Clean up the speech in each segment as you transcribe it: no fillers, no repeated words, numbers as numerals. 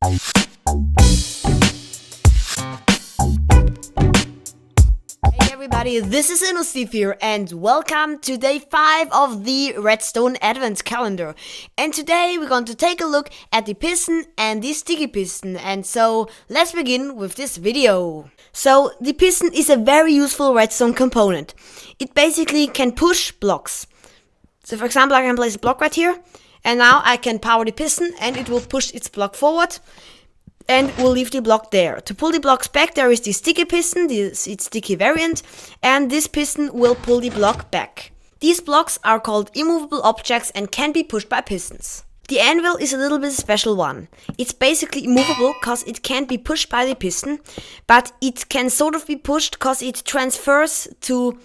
Hey everybody, this is Steve here and welcome to day 5 of the Redstone Advent Calendar. And today we're going to take a look at the piston and the sticky piston. And so let's begin with this video. So the piston is a very useful redstone component. It basically can push blocks. So for example, I can place a block right here and now I can power the piston and it will push its block forward and we'll leave the block there. To pull the blocks back, there is the sticky piston, its sticky variant, and this piston will pull the block back. These blocks are called immovable objects and can be pushed by pistons. The anvil is a little bit special one. It's basically immovable because it can't be pushed by the piston, but it can sort of be pushed because it transfers to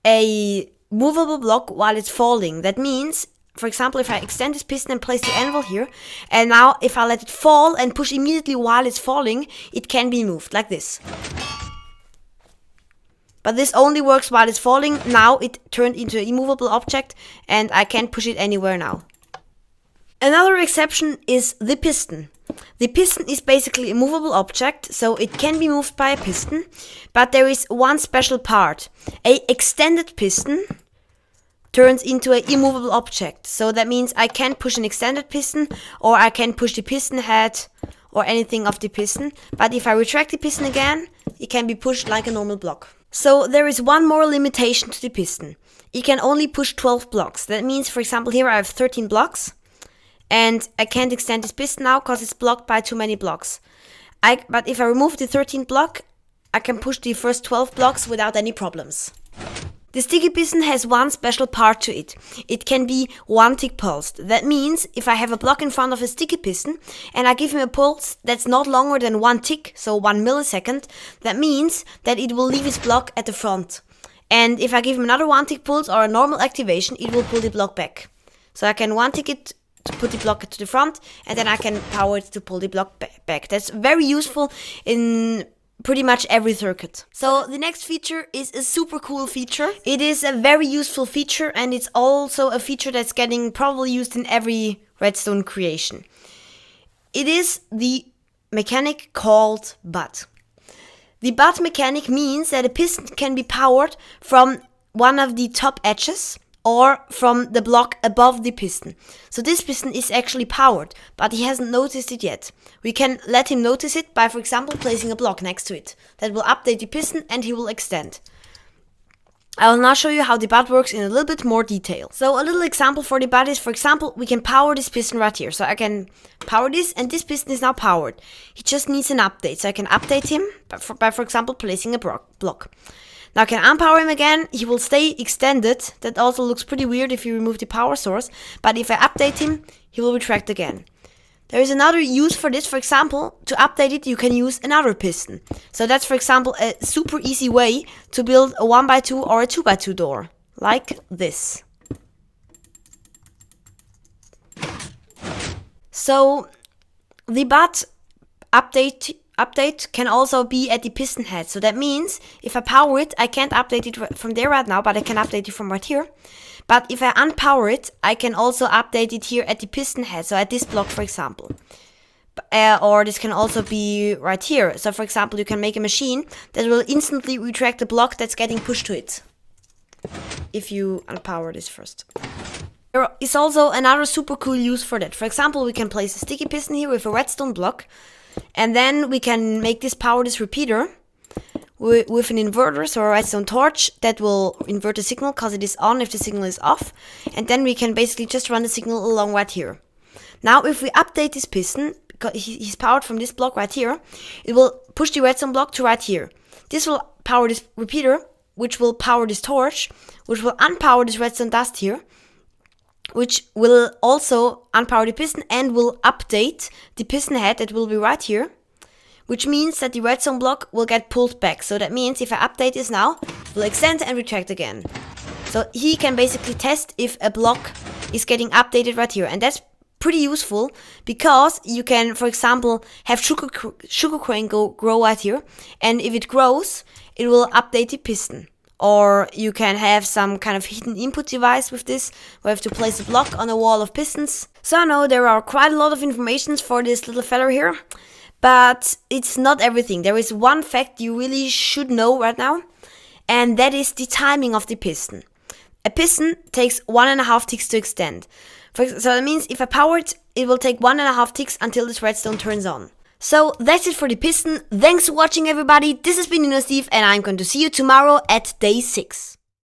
a movable block while it's falling. That means, for example, if I extend this piston and place the anvil here, and now if I let it fall and push immediately while it's falling, it can be moved, like this. But this only works while it's falling. Now it turned into an immovable object, and I can't push it anywhere now. Another exception is the piston. The piston is basically a movable object, so it can be moved by a piston, but there is one special part. An extended piston turns into an immovable object. So that means I can push an extended piston, or I can push the piston head or anything of the piston. But if I retract the piston again, it can be pushed like a normal block. So there is one more limitation to the piston. It can only push 12 blocks. That means, for example, here I have 13 blocks and I can't extend this piston now because it's blocked by too many blocks. But if I remove the 13th block, I can push the first 12 blocks without any problems. The sticky piston has one special part to it. It can be one tick pulsed. That means if I have a block in front of a sticky piston and I give him a pulse that's not longer than 1 tick, so 1 millisecond, that means that it will leave its block at the front. And if I give him another 1 tick pulse or a normal activation, it will pull the block back. So I can 1 tick it to put the block to the front, and then I can power it to pull the block back. That's very useful in pretty much every circuit. So the next feature is a super cool feature. It is a very useful feature, and it's also a feature that's getting probably used in every redstone creation. It is the mechanic called butt. The butt mechanic means that a piston can be powered from one of the top edges or from the block above the piston. So this piston is actually powered, but he hasn't noticed it yet. We can let him notice it by, for example, placing a block next to it. That will update the piston and he will extend. I will now show you how the butt works in a little bit more detail. So a little example for the butt is, for example, we can power this piston right here. So I can power this and this piston is now powered. He just needs an update. So I can update him by for example, placing a block. Now I can unpower him again, he will stay extended. That also looks pretty weird if you remove the power source, but if I update him, he will retract again. There is another use for this. For example, to update it, you can use another piston. So that's, for example, a super easy way to build a 1x2 or a 2x2 door, like this. So the butt update can also be at the piston head. So that means if I power it, I can't update it from there right now, but I can update it from right here. But if I unpower it, I can also update it here at the piston head, so at this block, for example. Or this can also be right here. So for example, you can make a machine that will instantly retract the block that's getting pushed to it, if you unpower this first. There is also another super cool use for that. For example, we can place a sticky piston here with a redstone block, and then we can make this power this repeater with an inverter, so a redstone torch that will invert the signal because it is on if the signal is off. And then we can basically just run the signal along right here. Now if we update this piston, because he's powered from this block right here, it will push the redstone block to right here. This will power this repeater, which will power this torch, which will unpower this redstone dust here, which will also unpower the piston and will update the piston head that will be right here, which means that the redstone block will get pulled back. So that means if I update this now, it will extend and retract again. So he can basically test if a block is getting updated right here. And that's pretty useful because you can, for example, have sugarcane grow right here. And if it grows, it will update the piston. or you can have some kind of hidden input device with this, where you have to place a block on a wall of pistons. So I know there are quite a lot of information for this little fella here, but it's not everything. There is one fact you really should know right now, and that is the timing of the piston. A piston takes 1.5 ticks to extend. So that means if I power it, it will take 1.5 ticks until this redstone turns on. So that's it for the piston. Thanks for watching, everybody. This has been Steve, and I'm going to see you tomorrow at day 6.